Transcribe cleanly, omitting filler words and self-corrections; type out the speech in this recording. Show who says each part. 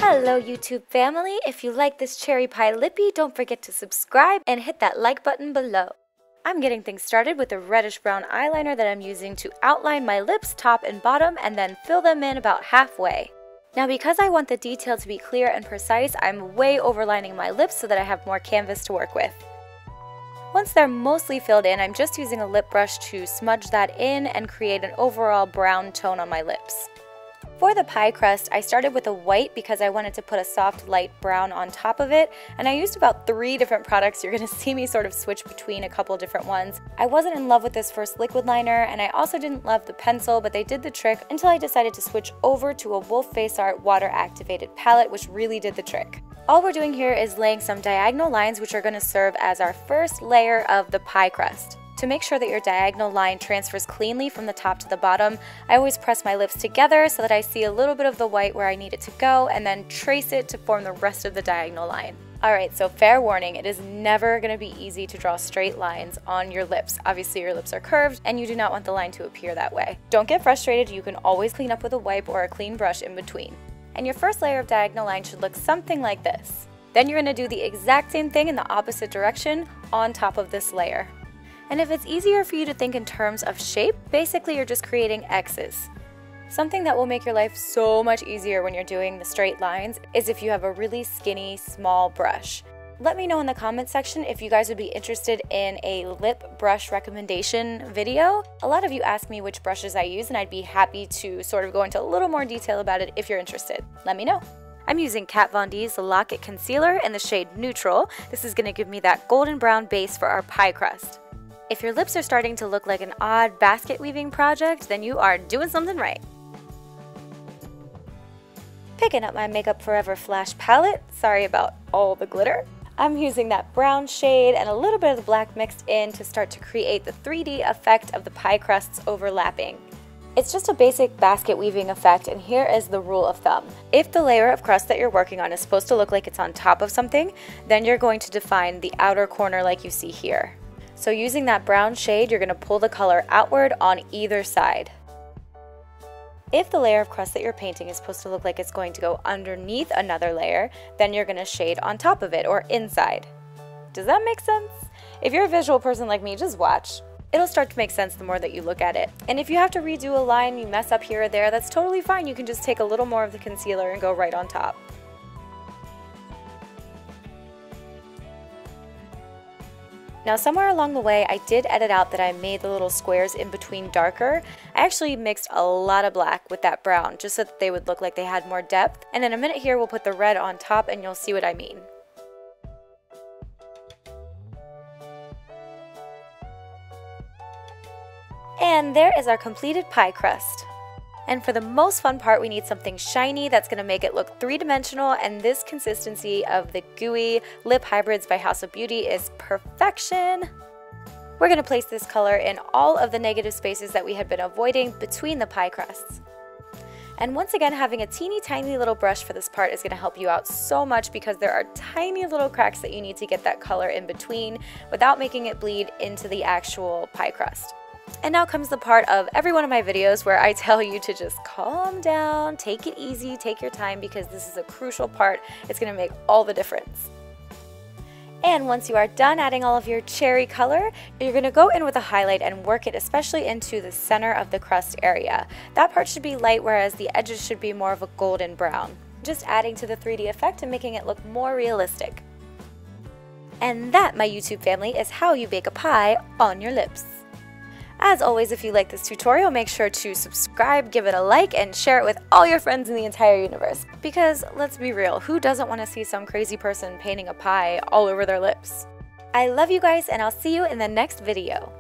Speaker 1: Hello YouTube family, if you like this cherry pie lippy, don't forget to subscribe and hit that like button below. I'm getting things started with a reddish brown eyeliner that I'm using to outline my lips top and bottom and then fill them in about halfway. Now because I want the detail to be clear and precise, I'm way overlining my lips so that I have more canvas to work with. Once they're mostly filled in, I'm just using a lip brush to smudge that in and create an overall brown tone on my lips. For the pie crust, I started with a white because I wanted to put a soft light brown on top of it, and I used about 3 different products. You're going to see me sort of switch between a couple different ones. I wasn't in love with this first liquid liner, and I also didn't love the pencil, but they did the trick until I decided to switch over to a Wolf Face Art water activated palette, which really did the trick. All we're doing here is laying some diagonal lines, which are going to serve as our first layer of the pie crust. To make sure that your diagonal line transfers cleanly from the top to the bottom, I always press my lips together so that I see a little bit of the white where I need it to go and then trace it to form the rest of the diagonal line. Alright, so fair warning, it is never going to be easy to draw straight lines on your lips. Obviously your lips are curved and you do not want the line to appear that way. Don't get frustrated, you can always clean up with a wipe or a clean brush in between. And your first layer of diagonal line should look something like this. Then you're going to do the exact same thing in the opposite direction on top of this layer. And if it's easier for you to think in terms of shape, basically you're just creating X's. Something that will make your life so much easier when you're doing the straight lines is if you have a really skinny, small brush. Let me know in the comment section if you guys would be interested in a lip brush recommendation video. A lot of you ask me which brushes I use, and I'd be happy to sort of go into a little more detail about it if you're interested. Let me know. I'm using Kat Von D's Lock It Concealer in the shade Neutral. This is going to give me that golden brown base for our pie crust. If your lips are starting to look like an odd basket weaving project, then you are doing something right. Picking up my Makeup Forever Flash palette, sorry about all the glitter. I'm using that brown shade and a little bit of the black mixed in to start to create the 3D effect of the pie crusts overlapping. It's just a basic basket weaving effect, and here is the rule of thumb. If the layer of crust that you're working on is supposed to look like it's on top of something, then you're going to define the outer corner like you see here. So using that brown shade, you're going to pull the color outward on either side. If the layer of crust that you're painting is supposed to look like it's going to go underneath another layer, then you're going to shade on top of it or inside. Does that make sense? If you're a visual person like me, just watch. It'll start to make sense the more that you look at it. And if you have to redo a line, you mess up here or there, that's totally fine. You can just take a little more of the concealer and go right on top. Now somewhere along the way I did edit out that I made the little squares in between darker. I actually mixed a lot of black with that brown just so that they would look like they had more depth. And in a minute here we'll put the red on top and you'll see what I mean. And there is our completed pie crust. And for the most fun part, we need something shiny that's going to make it look 3-dimensional, and this consistency of the gooey Lip Hybrids by House of Beauty is perfection. We're going to place this color in all of the negative spaces that we had been avoiding between the pie crusts. And once again, having a teeny tiny little brush for this part is going to help you out so much because there are tiny little cracks that you need to get that color in between without making it bleed into the actual pie crust. And now comes the part of every one of my videos where I tell you to just calm down, take it easy, take your time, because this is a crucial part. It's going to make all the difference. And once you are done adding all of your cherry color, you're going to go in with a highlight and work it especially into the center of the crust area. That part should be light, whereas the edges should be more of a golden brown. Just adding to the 3D effect and making it look more realistic. And that, my YouTube family, is how you bake a pie on your lips. As always, if you like this tutorial, make sure to subscribe, give it a like, and share it with all your friends in the entire universe. Because, let's be real, who doesn't want to see some crazy person painting a pie all over their lips? I love you guys, and I'll see you in the next video.